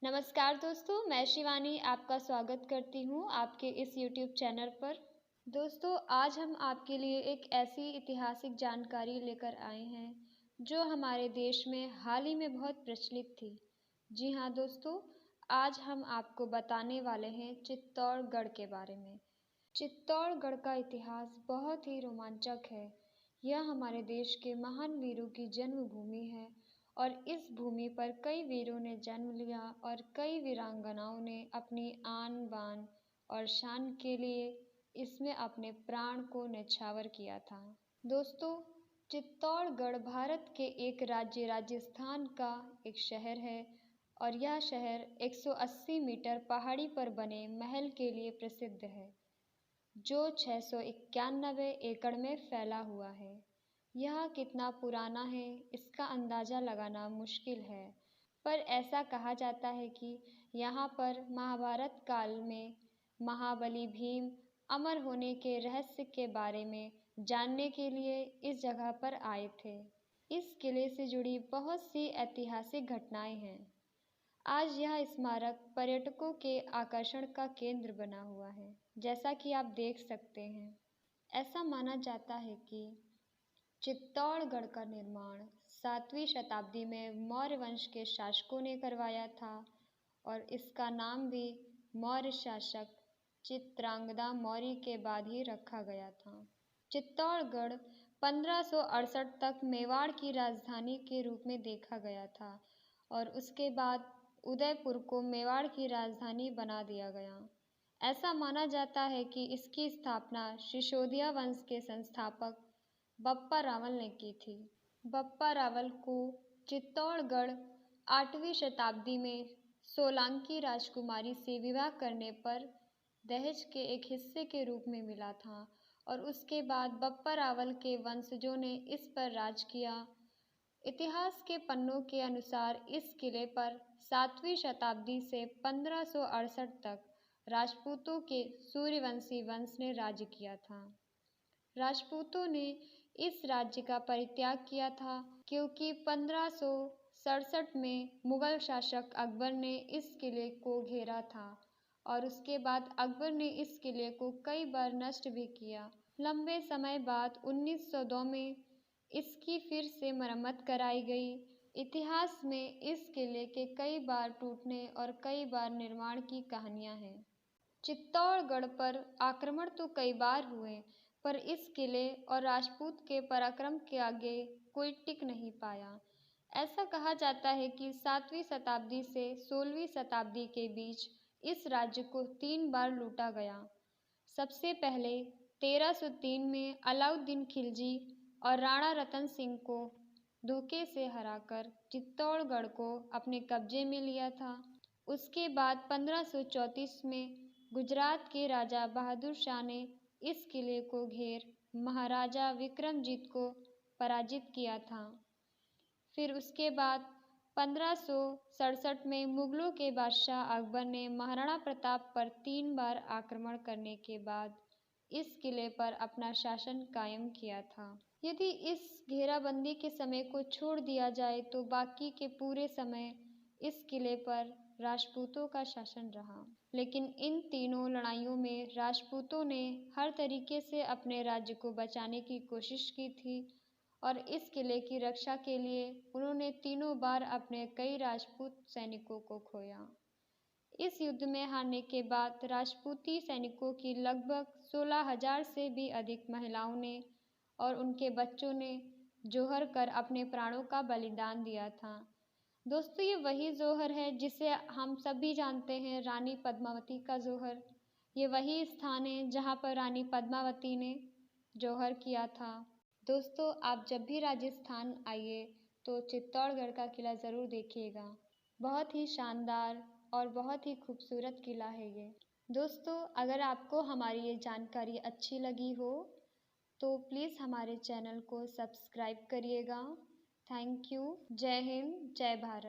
नमस्कार दोस्तों, मैं शिवानी आपका स्वागत करती हूँ आपके इस YouTube चैनल पर। दोस्तों, आज हम आपके लिए एक ऐसी ऐतिहासिक जानकारी लेकर आए हैं जो हमारे देश में हाल ही में बहुत प्रचलित थी। जी हाँ दोस्तों, आज हम आपको बताने वाले हैं चित्तौड़गढ़ के बारे में। चित्तौड़गढ़ का इतिहास बहुत ही रोमांचक है। यह हमारे देश के महान वीरों की जन्मभूमि है और इस भूमि पर कई वीरों ने जन्म लिया और कई वीरांगनाओं ने अपनी आन बान और शान के लिए इसमें अपने प्राण को न्यौछावर किया था। दोस्तों, चित्तौड़गढ़ भारत के एक राज्य राजस्थान का एक शहर है और यह शहर 180 मीटर पहाड़ी पर बने महल के लिए प्रसिद्ध है जो 691 एकड़ में फैला हुआ है। यह कितना पुराना है इसका अंदाज़ा लगाना मुश्किल है, पर ऐसा कहा जाता है कि यहाँ पर महाभारत काल में महाबली भीम अमर होने के रहस्य के बारे में जानने के लिए इस जगह पर आए थे। इस किले से जुड़ी बहुत सी ऐतिहासिक घटनाएं हैं। आज यह स्मारक पर्यटकों के आकर्षण का केंद्र बना हुआ है, जैसा कि आप देख सकते हैं। ऐसा माना जाता है कि चित्तौड़गढ़ का निर्माण 7वीं शताब्दी में मौर्य वंश के शासकों ने करवाया था और इसका नाम भी मौर्य शासक चित्रांगदा मौर्य के बाद ही रखा गया था। चित्तौड़गढ़ 1568 तक मेवाड़ की राजधानी के रूप में देखा गया था और उसके बाद उदयपुर को मेवाड़ की राजधानी बना दिया गया। ऐसा माना जाता है कि इसकी स्थापना सिसोदिया वंश के संस्थापक बप्पा रावल ने की थी। बप्पा रावल को चित्तौड़गढ़ 8वीं शताब्दी में सोलंकी राजकुमारी से विवाह करने पर दहेज के एक हिस्से के रूप में मिला था और उसके बाद बप्पा रावल के वंशजों ने इस पर राज किया। इतिहास के पन्नों के अनुसार इस किले पर 7वीं शताब्दी से 1568 तक राजपूतों के सूर्यवंशी वंश ने राज्य किया था। राजपूतों ने इस राज्य का परित्याग किया था क्योंकि 1567 में मुगल शासक अकबर ने इस किले को घेरा था और उसके बाद अकबर ने इस किले को कई बार नष्ट भी किया। लंबे समय बाद 1902 में इसकी फिर से मरम्मत कराई गई। इतिहास में इस किले के कई बार टूटने और कई बार निर्माण की कहानियां हैं। चित्तौड़गढ़ पर आक्रमण तो कई बार हुए, पर इस किले और राजपूत के पराक्रम के आगे कोई टिक नहीं पाया। ऐसा कहा जाता है कि 7वीं शताब्दी से 16वीं शताब्दी के बीच इस राज्य को 3 बार लूटा गया। सबसे पहले 1303 में अलाउद्दीन खिलजी और राणा रतन सिंह को धोखे से हराकर चित्तौड़गढ़ को अपने कब्जे में लिया था। उसके बाद 1534 में गुजरात के राजा बहादुर शाह ने इस किले को घेर महाराजा विक्रमजीत को पराजित किया था। फिर उसके बाद 1567 में मुगलों के बादशाह अकबर ने महाराणा प्रताप पर 3 बार आक्रमण करने के बाद इस किले पर अपना शासन कायम किया था। यदि इस घेराबंदी के समय को छोड़ दिया जाए तो बाकी के पूरे समय इस किले पर राजपूतों का शासन रहा। लेकिन इन तीनों लड़ाइयों में राजपूतों ने हर तरीके से अपने राज्य को बचाने की कोशिश की थी और इस किले की रक्षा के लिए उन्होंने तीनों बार अपने कई राजपूत सैनिकों को खोया। इस युद्ध में हारने के बाद राजपूती सैनिकों की लगभग 16,000 से भी अधिक महिलाओं ने और उनके बच्चों ने जौहर कर अपने प्राणों का बलिदान दिया था। दोस्तों, ये वही जौहर है जिसे हम सभी जानते हैं, रानी पद्मावती का जौहर। ये वही स्थान है जहाँ पर रानी पद्मावती ने जौहर किया था। दोस्तों, आप जब भी राजस्थान आइए तो चित्तौड़गढ़ का किला ज़रूर देखिएगा। बहुत ही शानदार और बहुत ही खूबसूरत किला है ये। दोस्तों, अगर आपको हमारी ये जानकारी अच्छी लगी हो तो प्लीज़ हमारे चैनल को सब्सक्राइब करिएगा। Thank you. जय हिंद, जय भारत।